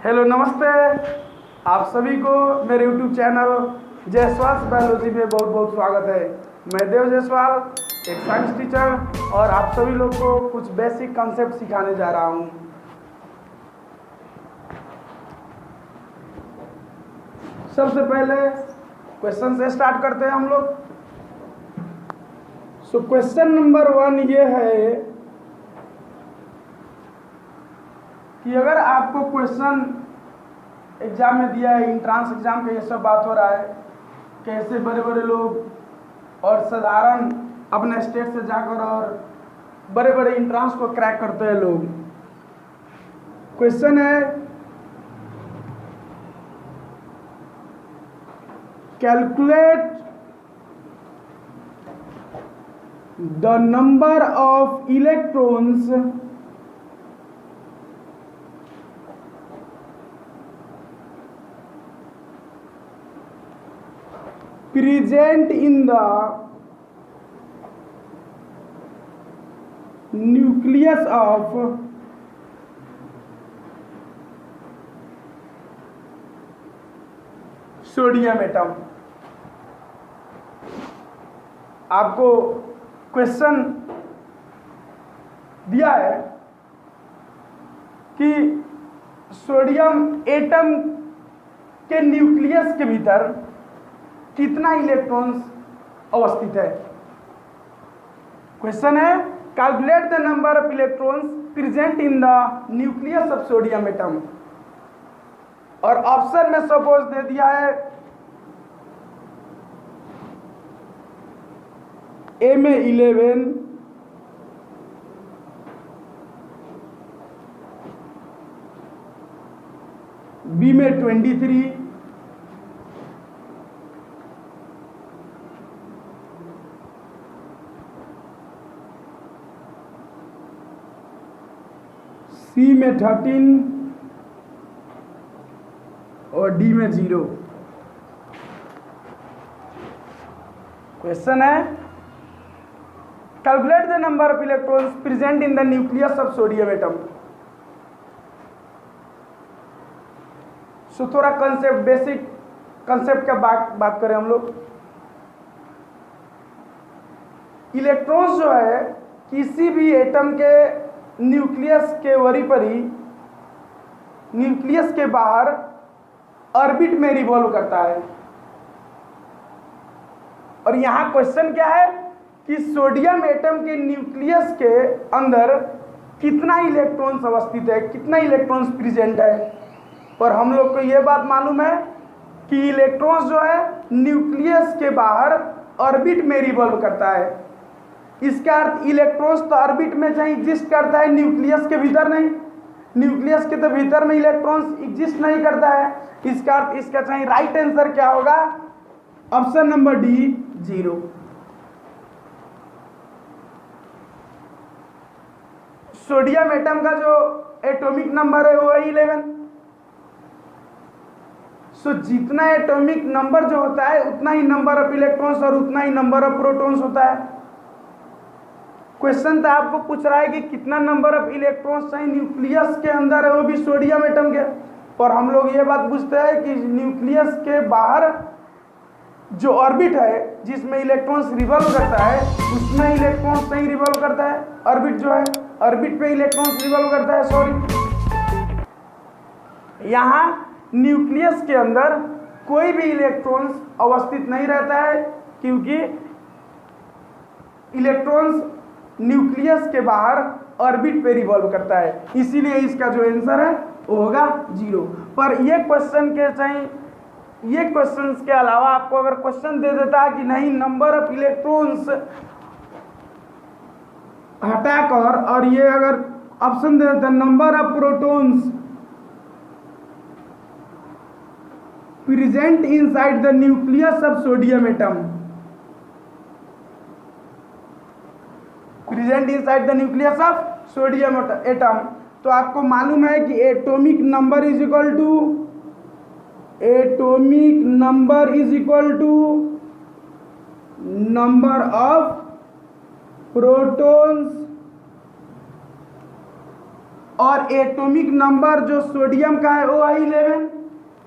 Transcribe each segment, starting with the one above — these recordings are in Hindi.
हेलो नमस्ते। आप सभी को मेरे YouTube चैनल जायसवाल बायोलॉजी में बहुत बहुत स्वागत है। मैं देव जायसवाल, एक साइंस टीचर, और आप सभी लोग को कुछ बेसिक कॉन्सेप्ट सिखाने जा रहा हूँ। सबसे पहले क्वेश्चन से स्टार्ट करते हैं हम लोग। सो क्वेश्चन नंबर 1 ये है कि अगर आपको क्वेश्चन एग्जाम में दिया है, इंट्रांस एग्जाम का ये सब बात हो रहा है, कैसे बड़े बड़े लोग और साधारण अपने स्टेट से जाकर और बड़े बड़े इंट्रांस को क्रैक करते हैं लोग। क्वेश्चन है, calculate the number of electrons present in the nucleus of sodium atom. आपको क्वेश्चन दिया है कि सोडियम एटम के न्यूक्लियस के भीतर कितना इलेक्ट्रॉन्स अवस्थित है। क्वेश्चन है, calculate the number of electrons present in the nucleus of sodium atom. और ऑप्शन में सपोज दे दिया है ए में 11, बी में 23, सी में 13 और डी में 0। क्वेश्चन है, calculate the number of electrons present in the nucleus of sodium atom. So थोड़ा कंसेप्ट, बेसिक कंसेप्ट का बात करें हम लोग। इलेक्ट्रॉन्स जो है किसी भी एटम के न्यूक्लियस के वरीपरी, न्यूक्लियस के बाहर ऑर्बिट में रिवॉल्व करता है। और यहां क्वेश्चन क्या है कि सोडियम एटम के न्यूक्लियस के अंदर कितना इलेक्ट्रॉन्स अवस्थित है, कितना इलेक्ट्रॉन्स प्रेजेंट है। और हम लोग को यह बात मालूम है कि इलेक्ट्रॉन्स जो है न्यूक्लियस के बाहर ऑर्बिट में रिवॉल्व करता है। इसका अर्थ इलेक्ट्रॉन्स तो ऑर्बिट में चाहे एग्जिस्ट करता है, न्यूक्लियस के भीतर नहीं। न्यूक्लियस के तो भीतर में इलेक्ट्रॉन्स एग्जिस्ट नहीं करता है। इसका अर्थ, इसका चाहे राइट आंसर क्या होगा? Option number D, 0। Sodium atom का जो एटॉमिक नंबर है वो है 11। सो जितना एटॉमिक नंबर जो होता है उतना ही नंबर ऑफ इलेक्ट्रॉन्स और उतना ही नंबर ऑफ प्रोटॉन्स होता है। क्वेश्चन तो आपको पूछ रहा है कि कितना नंबर ऑफ इलेक्ट्रॉन्स चाहे न्यूक्लियस के अंदर है, वो भी सोडियम एटम के। और हम लोग ये बात पूछते हैं कि न्यूक्लियस के बाहर जो ऑर्बिट है जिसमें इलेक्ट्रॉन्स रिवॉल्व करता है, उसमें इलेक्ट्रॉन्स नहीं रिवॉल्व करता है। ऑर्बिट जो है, ऑर्बिट पे इलेक्ट्रॉन्स रिवॉल्व करता है, सॉरी। यहाँ न्यूक्लियस के अंदर कोई भी इलेक्ट्रॉन्स अवस्थित नहीं रहता है, क्योंकि इलेक्ट्रॉन्स न्यूक्लियस के बाहर ऑर्बिट पे रिवॉल्व करता है। इसीलिए इसका जो आंसर है वो होगा 0। पर ये क्वेश्चन के चाहे, ये क्वेश्चंस के अलावा आपको अगर क्वेश्चन दे देता है कि नहीं, नंबर ऑफ इलेक्ट्रॉन्स हटाकर, और ये अगर ऑप्शन दे देता number of protons present inside the nucleus of sodium atom, present inside the nucleus of sodium atom, तो आपको मालूम है कि atomic number is equal to, atomic number is equal to number of protons और एटॉमिक नंबर जो सोडियम का है वो है 11,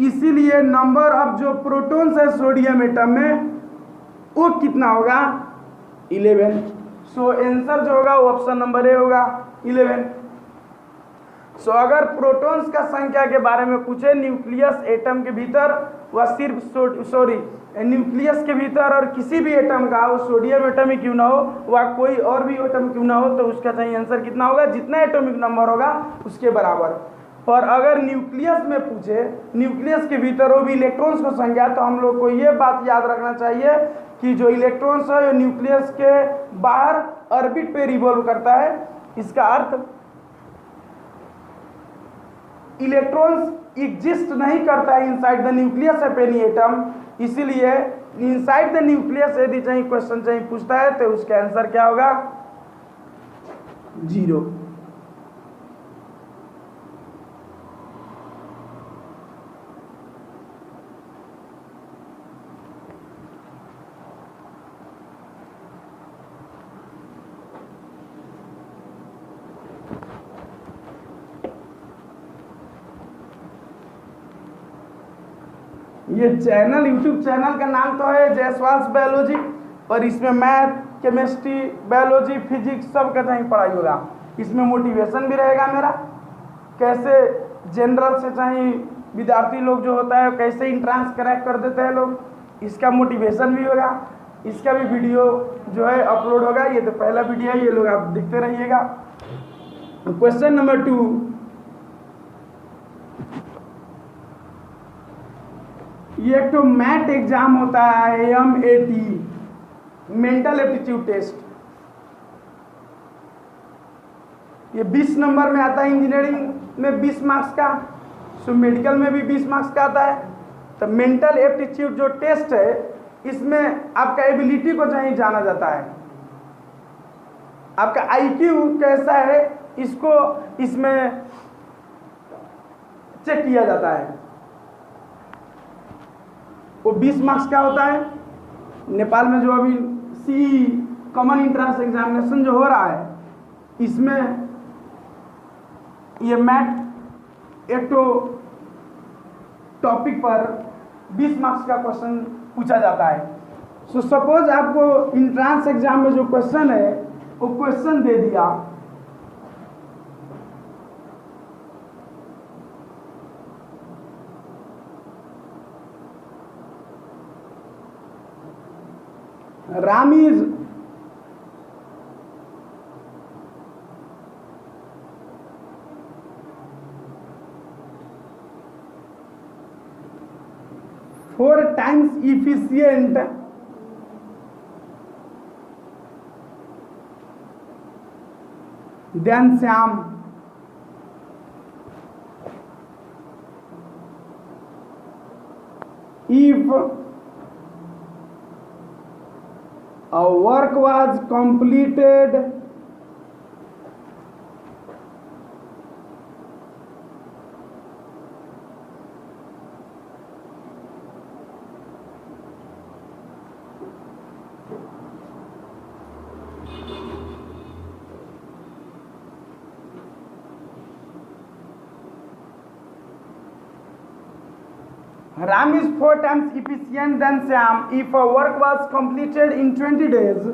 इसीलिए नंबर ऑफ जो प्रोटॉन्स है सोडियम एटम में वो कितना होगा 11। सो आंसर जो होगा वो ऑप्शन नंबर ए होगा 11। सो अगर प्रोटॉन्स का संख्या के बारे में पूछे न्यूक्लियस एटम के भीतर, वह सिर्फ न्यूक्लियस के भीतर और किसी भी एटम का, वो सोडियम एटम ही क्यों ना हो, वह कोई और भी एटम क्यों ना हो, तो उसका सही आंसर कितना होगा, जितना एटॉमिक नंबर होगा उसके बराबर। पर अगर न्यूक्लियस में पूछे, न्यूक्लियस के भीतर वो भी इलेक्ट्रॉन्स को संख्या, तो हम लोग को ये बात याद रखना चाहिए कि जो इलेक्ट्रॉन्स है न्यूक्लियस के बाहर ऑर्बिट पे रिवॉल्व करता है। इसका अर्थ इलेक्ट्रॉन्स एग्जिस्ट नहीं करता है inside the nucleus of any atom, इसीलिए इनसाइड द न्यूक्लियस यदि चाहिए क्वेश्चन चाहिए पूछता है तो उसका आंसर क्या होगा 0। ये चैनल, यूट्यूब चैनल का नाम तो है जायसवाल बायोलॉजी, पर इसमें मैथ, केमिस्ट्री, बायोलॉजी, फिजिक्स सब का चाहिए पढ़ाई होगा। इसमें मोटिवेशन भी रहेगा मेरा, कैसे जनरल से चाहिए विद्यार्थी लोग जो होता है कैसे इंट्रांस क्रैक कर देते हैं लोग, इसका मोटिवेशन भी होगा। इसका भी वीडियो जो है अपलोड होगा। ये तो पहला वीडियो है, ये लोग आप देखते रहिएगा। क्वेश्चन नंबर 2, ये एक तो मैट एग्जाम होता है MAT, मेंटल एप्टीट्यूड टेस्ट। ये 20 नंबर में आता है, इंजीनियरिंग में 20 मार्क्स का, सो मेडिकल में भी 20 मार्क्स का आता है। तो मेंटल एप्टीट्यूड जो टेस्ट है, इसमें आपका एबिलिटी को चाहिए जाना जाता है, आपका IQ कैसा है इसको इसमें चेक किया जाता है। वो 20 मार्क्स का होता है। नेपाल में जो अभी CE कॉमन इंट्रांस एग्जामिनेशन जो हो रहा है, इसमें ये मैट एक तो टॉपिक पर 20 मार्क्स का क्वेश्चन पूछा जाता है। सो सपोज आपको इंट्रांस एग्जाम में जो क्वेश्चन है वो क्वेश्चन दे दिया, Ram is four times efficient than Shyam. If a work was completed Ram is 4 times efficient than Shyam if a work was completed in 20 days.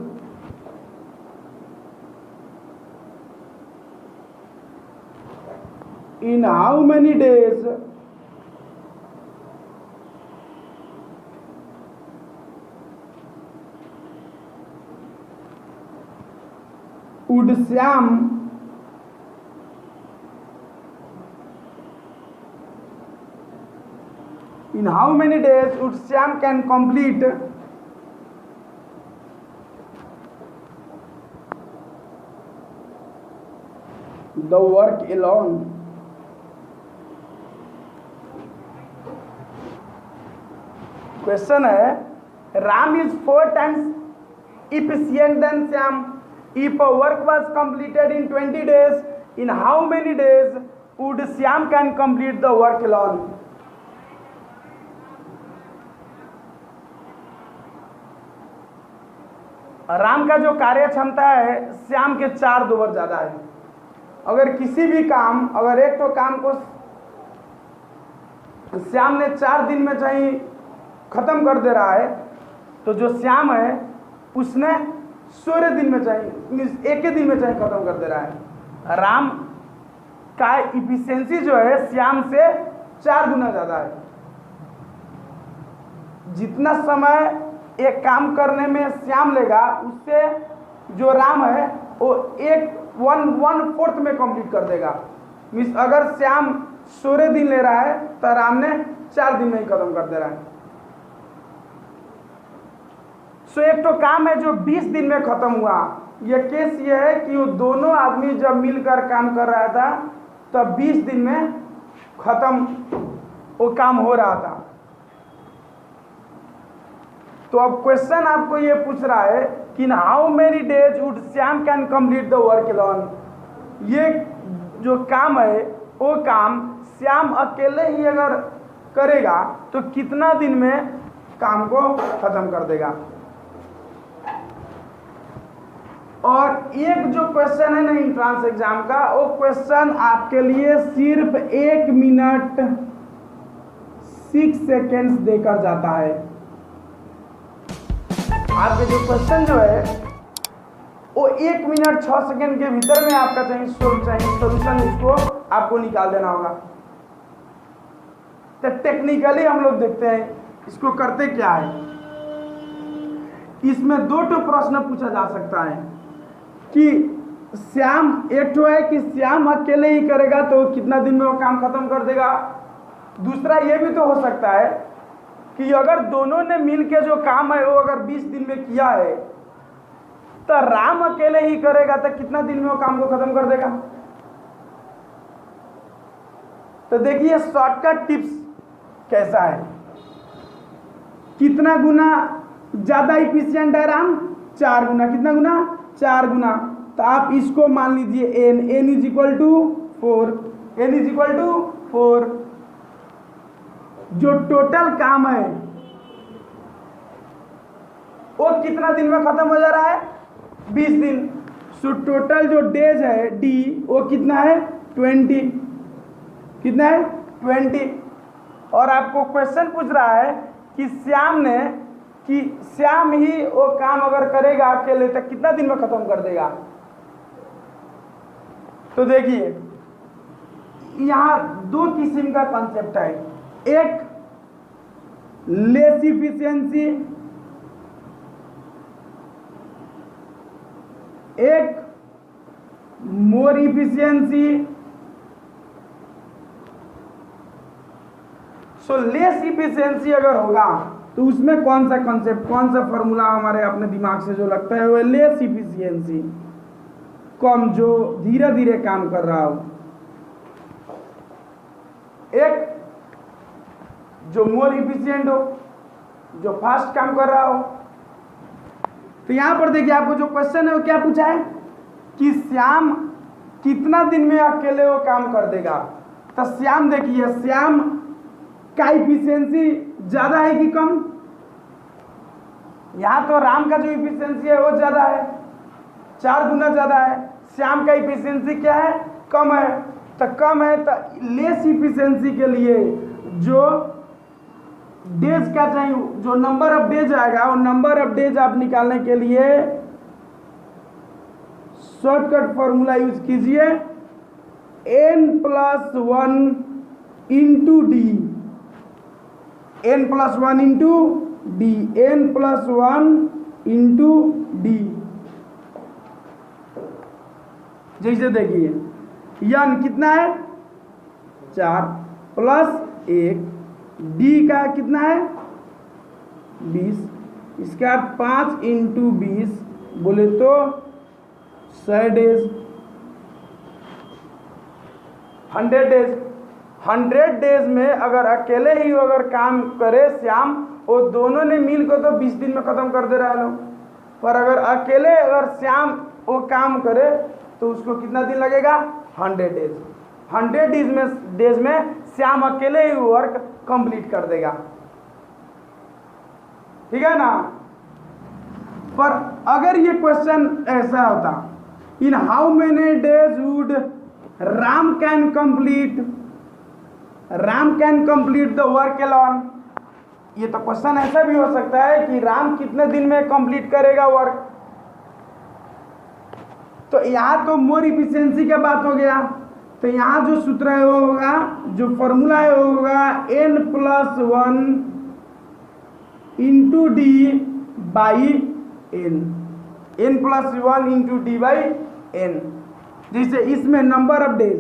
In how many days would Shyam can complete the work alone? Question है, Ram is 4 times efficient than Shyam. If a work was completed in 20 days, in how many days would Shyam can complete the work alone? Ram का जो कार्य क्षमता है श्याम के 4 दोबर ज्यादा है, अगर किसी भी काम, अगर एक तो काम को श्याम ने 4 दिन में चाहे खत्म कर दे रहा है, तो जो श्याम है उसने 16 दिन में चाहे, एक ही दिन में चाहे खत्म कर दे रहा है। राम का इफिशियंसी जो है श्याम से 4 गुना ज़्यादा है। जितना समय एक काम करने में श्याम लेगा, उससे जो राम है वो 1/4 में कंप्लीट कर देगा। मीन्स अगर श्याम 16 दिन ले रहा है तो राम ने 4 दिन में ही खत्म कर दे रहा है। सो एक तो काम है जो 20 दिन में खत्म हुआ। यह केस ये है कि वो दोनों आदमी जब मिलकर काम कर रहा था तब 20 दिन में खत्म वो काम हो रहा था। तो अब क्वेश्चन आपको ये पूछ रहा है कि इन how many days would Shyam can complete the work alone. ये जो काम है वो काम श्याम अकेले ही अगर करेगा तो कितना दिन में काम को खत्म कर देगा। और एक जो क्वेश्चन है ना एंट्रेंस एग्जाम का, वो क्वेश्चन आपके लिए सिर्फ 1 मिनट 6 सेकेंड्स देकर जाता है। आपके जो क्वेश्चन जो है वो 1 मिनट 6 सेकेंड के भीतर में आपका चाहिए सोल्यूशन, उसको आपको निकाल देना होगा। तो टेक्निकली हम लोग देखते हैं इसको करते क्या है। इसमें 2 प्रश्न पूछा जा सकता है कि श्याम, एक तो है कि श्याम अकेले ही करेगा तो कितना दिन में वो काम खत्म कर देगा। दूसरा ये भी तो हो सकता है कि अगर दोनों ने मिलके जो काम है वो अगर 20 दिन में किया है तो राम अकेले ही करेगा तो कितना दिन में वो काम को खत्म कर देगा। तो देखिए शॉर्टकट टिप्स कैसा है। कितना गुना ज्यादा इफिशिएंट है राम? 4 गुना। कितना गुना? 4 गुना। तो आप इसको मान लीजिए n is equal to 4। n is equal to 4। जो टोटल काम है वो कितना दिन में खत्म हो जा रहा है? 20 दिन। सो टोटल जो डेज है d वो कितना है? 20। कितना है? 20। और आपको क्वेश्चन पूछ रहा है कि श्याम ही वो काम अगर करेगा अकेले तो कितना दिन में खत्म कर देगा। तो देखिए यहाँ 2 किस्म का कॉन्सेप्ट है। एक लेस इफिशिएंसी, एक मोर इफिशिएंसी। सो लेस इफिशिएंसी अगर होगा तो उसमें कौन सा कॉन्सेप्ट, कौन सा फॉर्मूला हमारे अपने दिमाग से जो लगता है वो लेस इफिशिएंसी, कम, जो धीरे धीरे काम कर रहा हो। एक जो मोर इफिशिएंट हो, जो फास्ट काम कर रहा हो। तो यहां पर देखिए आपको जो क्वेश्चन है वो क्या पूछा है कि श्याम कितना दिन में अकेले वो काम कर देगा। तो श्याम, देखिए श्याम का इफिशिएंसी ज्यादा है कि कम? यहां तो राम का जो इफिशिएंसी है वो ज्यादा है, 4 गुना ज्यादा है। श्याम का इफिशिएंसी क्या है? कम है। तो कम है तो लेस इफिशिएंसी के लिए जो डेज का चाहिए, जो नंबर ऑफ डेज आएगा, वो नंबर ऑफ डेज आप निकालने के लिए शॉर्टकट फॉर्मूला यूज कीजिए, n+1 into D. n+1 into D, n+1 into D. जैसे देखिए n कितना है? 4 + 1, डी का कितना है? 20। इसका 5 इंटू 20 बोले तो 100 डेज, 100 डेज। 100 डेज में अगर अकेले ही अगर काम करे श्याम, वो दोनों ने मिलकर तो 20 दिन में खत्म कर दे रहा है लोग। पर अगर अकेले अगर श्याम वो काम करे तो उसको कितना दिन लगेगा? 100 डेज। 100 डेज में श्याम अकेले ही वर्क कंप्लीट कर देगा। ठीक है ना। पर अगर ये क्वेश्चन ऐसा होता, in how many days would Ram can complete the work alone. ये तो क्वेश्चन ऐसा भी हो सकता है कि राम कितने दिन में कंप्लीट करेगा वर्क। तो यहाँ तो मोर इफिशियंसी का बात हो गया, तो यहाँ जो सूत्र है वो होगा, जो फॉर्मूला है वो होगा n+1 into D by N, n+1 into D by N. जैसे इसमें नंबर ऑफ डेज,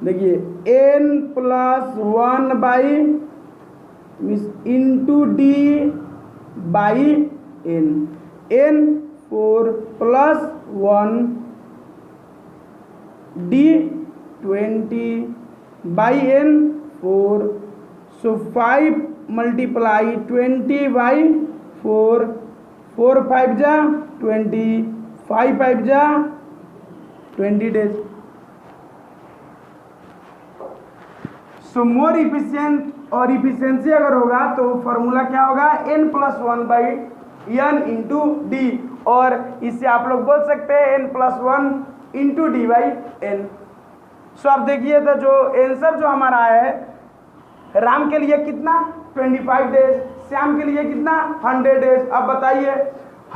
देखिए n+1 by into D by N, n 4+1 D 20 by n 4, so 5 multiply 20 by 4, 4 5 जा 20, 5 5 जा 20 डेज। सो मोर इफिशियंट और इफिशियंसी अगर होगा तो फॉर्मूला क्या होगा, n+1 by N into D, और इससे आप लोग बोल सकते हैं n+1 into D by N. So आप देखिए तो जो आंसर जो हमारा है, राम के लिए कितना 25 डेज, श्याम के लिए कितना 100 डेज। अब बताइए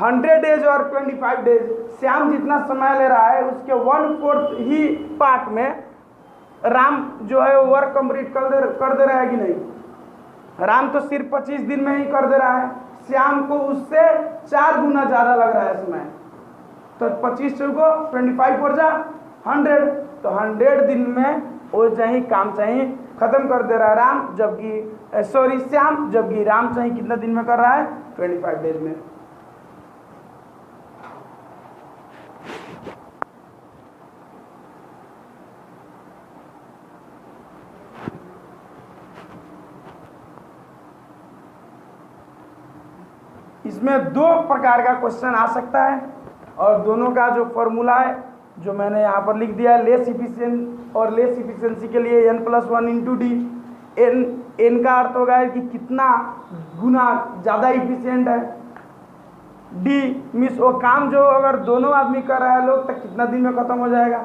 100 डेज और 25 डेज, श्याम जितना समय ले रहा है उसके 1/4 ही पार्ट में राम जो है वो वर्क कंप्लीट कर दे रहा है कि नहीं। राम तो सिर्फ 25 दिन में ही कर दे रहा है, श्याम को उससे 4 गुना ज़्यादा लग रहा है समय। तो 25 चौको 25 पर जा 100, तो 100 दिन में वो चाहिए काम चाहिए खत्म कर दे रहा है राम, जबकि श्याम, जबकि राम चाहिए कितना दिन में कर रहा है 25 डेज में। इसमें 2 प्रकार का क्वेश्चन आ सकता है, और दोनों का जो फॉर्मूला है जो मैंने यहाँ पर लिख दिया है, लेस इफिशिएंट और लेस इफिशियंसी के लिए n+1 इंटू डी। एन का अर्थ होगा कि कितना गुना ज़्यादा इफिशिएंट है, डी मीन्स वो काम जो अगर दोनों आदमी कर रहा है लोग तो कितना दिन में ख़त्म हो जाएगा।